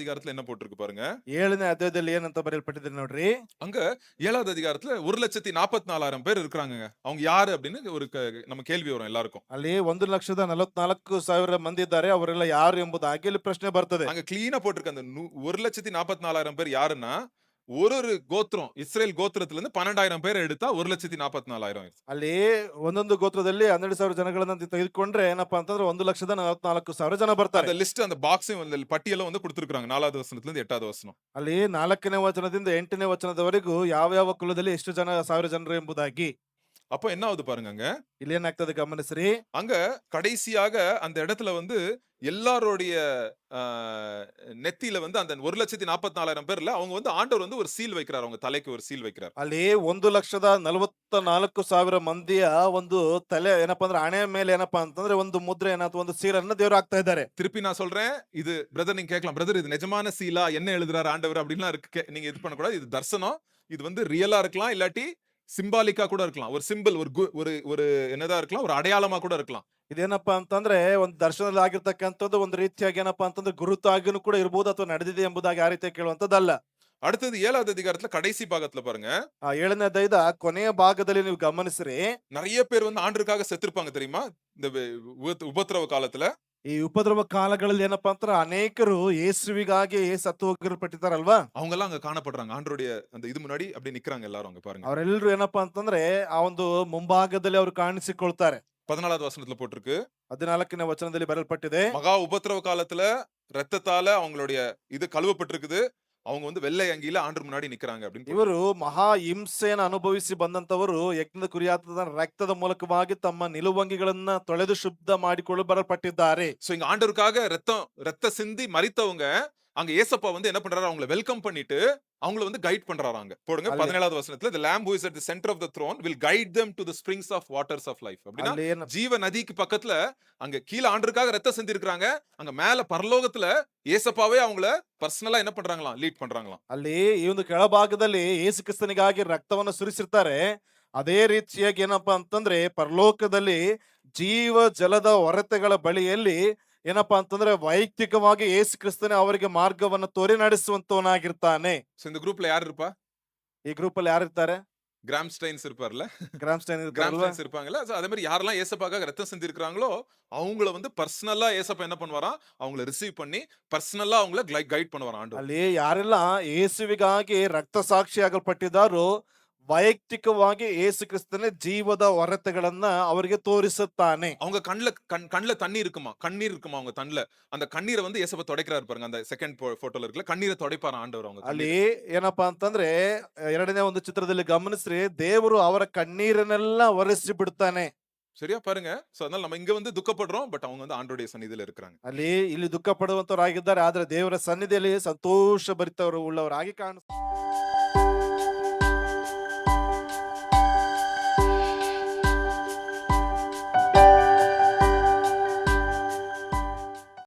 அதிகாரத்துல என்ன போட்டிருக்கு பாருங்க. 7ನೇ ಅಧ್ಯಾಯದಲ್ಲಿ ಏನಂತ ಬರೆಯಲ್ಪಟ್ಟಿದೆ ನೋಡ್ರಿ. அங்க 7வது அதிகாரத்துல 1,44,000 பேர் இருக்கிறாங்கங்க. அவங்க யாரு அப்படின்னு ஒரு நம்ம கேள்வி வரும் எல்லாருக்கும். ಅಲ್ಲಿ 1,44,000 ಮಂದಿ ಇದ್ದಾರೆ. ಅವರೆಲ್ಲ ಯಾರು ಎಂಬುದಾಗಿ ಇಲ್ಲಿ ಪ್ರಶ್ನೆ ಬರ್ತದೆ. அங்க கிளீனா போட்டிருக்கு அந்த 1,44,000 பேர் யாருன்னா, ஒரு கோத்திரம் இஸ்ரேல் கோத்திரத்துல இருந்து 12,000 பேரை எடுத்தா 1,44,000. ಅಲ್ಲಿ ಒಂದೊಂದು ಗೋತ್ರದಲ್ಲಿ 12,000 ಜನಗಳನ್ನ ತೆಗೆದುಕೊಂಡ್ರೆ ಏನಪ್ಪಾ ಅಂತಂದ್ರೆ 1,44,000 ಜನ ಬರ್ತಾರೆ. அந்த லிஸ்ட் அந்த பாக்ஸையும் அந்த பட்டியலும் வந்து கொடுத்திருக்காங்க 4வது வசனத்துல இருந்து 8வது வசனம். ಅಲ್ಲಿ 4ನೇ ವಚನದಿಂದ 8ನೇ ವಚನದವರೆಗೂ ಯಾವ ಯಾವ ಕುಲದಲ್ಲಿ ಎಷ್ಟು ಜನ 1000 ಜನರು ಎಂಬುದಾಗಿ அப்போ என்ன ஆகுது பாருங்க அங்க. ಇಲ್ಲಿ ಏನಾಗ್ತದೆ ಗಮನಿಸ್ರಿ. அங்க கடைசியாக அந்த இடத்துல வந்து எல்லாருடைய நெத்தியில வந்து அந்த 1,44,000 பேர்ல அவங்க வந்து ஆண்டவர் வந்து ஒரு சீல் வைக்கிறார், அவங்க தலைக்கு ஒரு சீல் வைக்கிறார். ಅಲ್ಲಿ 1,44,000 ಮಂದಿಯ ಒಂದು ತಲೆ ಏನಪ್ಪಾ ಅಂದ್ರೆ ಹಣೆ ಮೇಲೆ ಏನಪ್ಪಾ ಅಂತಂದ್ರೆ ಒಂದು ಮುದ್ರೆ ಅಥವಾ ಒಂದು ಸೀಲನ್ನ ದೇವರು ಹಾಕ್ತಾ ಇದ್ದಾರೆ. திருப்பி நான் சொல்றேன், இது பிரதர் நீங்க கேட்கலாம், பிரதர் இது நிஜமான சீலா, என்ன எழுதுறாரு ஆண்டவர் அப்படின்லாம் இருக்கு, நீங்க இது பண்ணக்கூடாது. இது தர்சனம், இது வந்து ரியலா இருக்கலாம், இல்லாட்டி சிம்பாலிக்கா கூட இருக்கலாம். ஒரு சிம்பிள், ஒரு என்னதா இருக்கலாம், ஒரு அடையாளமா கூட இருக்கலாம். ಇದೇನಪ್ಪಾ ಅಂತಂದ್ರೆ ಒಂದು ದರ್ಶನದಲ್ಲಿ ಆಗಿರ್ತಕ್ಕಂಥದ್ದು ಒಂದು ರೀತಿಯಾಗಿ ಏನಪ್ಪಾ ಅಂತಂದ್ರೆ ಗುರುತಾಗಿನೂ ಕೂಡ ಇರಬಹುದು ಅಥವಾ ನಡೆದಿದೆ ಎಂಬುದಾಗಿ ಆ ರೀತಿಯಾಗಿ ಕೇಳುವಂತದ್ದಲ್ಲ. அடுத்தது 7வது அதிகாரத்துல கடைசி பாகத்துல பாருங்க. 7ನೇ ಅಧ್ಯಾಯದ ಕೊನೆಯ ಭಾಗದಲ್ಲಿ ನೀವು ಗಮನಿಸ್ರಿ. நிறைய பேர் வந்து ஆண்டருக்காக செத்துருப்பாங்க தெரியுமா, இந்த உபத்திரவ காலத்துல. ಈ ಉಪದ್ರವ ಕಾಲಗಳಲ್ಲಿ ಏನಪ್ಪಾ ಅಂತಾರೆ ಅನೇಕರು ಯೇಸುವಿಗಾಗಿ ಸತ್ತು ಹೋಗಿರಲ್ಪಟ್ಟಿದ್ದಾರಲ್ವಾ. அவங்க எல்லாம் அங்க காணப்படுறாங்க, ஆண்டருடைய அந்த இது முன்னாடி அப்படி நிக்கிறாங்க எல்லாரும் அங்க பாருங்க. ಅವರೆಲ್ಲರೂ ಏನಪ್ಪಾ ಅಂತಂದ್ರೆ ಆ ಒಂದು ಮುಂಭಾಗದಲ್ಲಿ ಅವರು ಕಾಣಿಸಿಕೊಳ್ತಾರೆ. 14வது வசனத்துல போட்டிருக்கு. 14ನೇ ವಚನದಲ್ಲಿ ಬರೆಯಲ್ಪಟ್ಟಿದೆ. மகா உபத்திரவ காலத்துல ரத்தத்தால அவங்களுடைய இது கழுவப்பட்டிருக்குது. அவங்க வந்து வெள்ளை அங்கியில ஆண்டவர் முன்னாடி நிக்கிறாங்க அப்படின்னு. ಇವರು ಮಹಾ ಹಿಂಸೆಯನ್ನು ಅನುಭವಿಸಿ ಬಂದಂತವರು ಯಜ್ಞದ ಕುರಿಯಾದ ರಕ್ತದ ಮೂಲಕವಾಗಿ ತಮ್ಮ ನಿಲುವಂಗಿಗಳನ್ನ ತೊಳೆದು ಶುದ್ಧ ಮಾಡಿಕೊಳ್ಳಲು ಬರಲ್ಪಟ್ಟಿದ್ದಾರೆ. சோ இங்க ஆண்டவருக்காக ரத்த சிந்தி மரித்தவங்க அங்க ஏசப்பா வந்து என்ன பண்றாரு, அவங்களை வெல்கம் பண்ணிட்டு அவங்கள வந்து கைட் பண்றாங்க. போடுங்க 17வது வசனத்துல, the lamb who is at the center of the throne will guide them to the springs of waters of life. அப்படினா ஜீவ நதிக்கு பக்கத்துல அங்க கீழ ஆண்டவருக்காக ரத்தம் சிந்தி இருக்காங்க, அங்க மேல பரலோகத்துல ஏசப்பாவே அவங்கள ಪರ್ಸನಲ್ என்ன பண்றாங்களாம், ಲೀಡ್ பண்றாங்களாம். ಅಲ್ಲಿ ಈ ಒಂದು ಕೆಳಭಾಗದಲ್ಲಿ ಯೇಸು ಕ್ರಿಸ್ತನಿಗಾಗಿ ರಕ್ತವನ್ನು ಸುರಿಸಿರ್ತಾರೆ. ಅದೇ ರೀತಿಯಾಗಿ ಏನಪ್ಪಾ ಅಂತಂದ್ರೆ ಪರಲೋಕದಲ್ಲಿ ಜೀವ ಜಲದ ಹೊರತೆಗಳ ಬಳಿಯಲ್ಲಿ ಏನಪ್ಪಾ ಅಂತಂದ್ರೆ ವೈಯಕ್ತಿಕವಾಗಿ ಯೇಸು ಕ್ರಿಸ್ತನೇ ಅವರಿಗೆ ಮಾರ್ಗವನ್ನು ತೋರಿ ನಡೆಸುವಂತವನಾಗಿರ್ತಾನೆ. சோ இந்த குரூப்ல யார் இருப்பா? ಈ ಗ್ರೂಪ್ ಅಲ್ಲಿ ಯಾರು ಇರ್ತಾರೆ? கிராம்ஸ்டைன்ஸ் இருப்பார்ல, கிராம்ஸ்டைன்ஸ் இருப்பாங்கல்ல. அதே மாதிரி யாரெல்லாம் ஏசப்பாக்காக ரத்தம் சிந்தி இருக்காங்களோ அவங்கள வந்து பர்சனலா ஏசப்பா என்ன பண்ணுவாராம், அவங்கள ரிசீவ் பண்ணி பர்சனலா அவங்கள கைட் பண்ணுவாராம் ஆண்டவர். ಅಲ್ಲಿ ಯಾರೆಲ್ಲ ಯೇಸುವಿಗಾಗಿ ರಕ್ತ ಸಾಕ್ಷಿಯಾಗಲ್ಪಟ್ಟಿದ್ದಾರೋ ವೈಯಕ್ತಿಕವಾಗಿ ಯೇಸು ಕ್ರಿಸ್ತನೇ ಜೀವದ ಹೊರತೆಗಳನ್ನ ಅವರಿಗೆ ತೋರಿಸುತ್ತಾನೆ. அவங்க கண்ணுல தண்ணி இருக்குமா, கண்ணீர் இருக்குமா அவங்க கண்ணுல. அந்த கண்ணீரை வந்து ஏசப்பா துடைக்கிறாரு பாருங்க. அந்த செகண்ட் போட்டோல இருக்குல்ல, கண்ணீரை துடைப்பார ஆண்டவர் அவங்க. ಅಲ್ಲಿ ಏನಪ್ಪಾ ಅಂತಂದ್ರೆ 2ನೇ ಒಂದು ಚಿತ್ರದಲ್ಲಿ ಗಮನಿಸ್ರಿ, ದೇವರು ಅವರ ಕಣ್ಣೀರನ್ನೆಲ್ಲ ಒರೆಸಿ ಬಿಡ್ತಾನೆ. சரியா பாருங்க. சோ அதனால நம்ம இங்க வந்து துக்கப்படுறோம், பட் அவங்க வந்து ஆண்டவருடைய சந்நிதியில இருக்காங்க. ಅಲ್ಲಿ ಇಲ್ಲಿ ದುಃಖ ಪಡುವಂತವರಾಗಿದ್ದಾರೆ, ಆದ್ರೆ ದೇವರ ಸನ್ನಿಧಿಯಲ್ಲಿ ಸಂತೋಷ ಭರಿತವರು ಉಳ್ಳವರಾಗಿ ಕಾಣಿಸ್ತಾರೆ.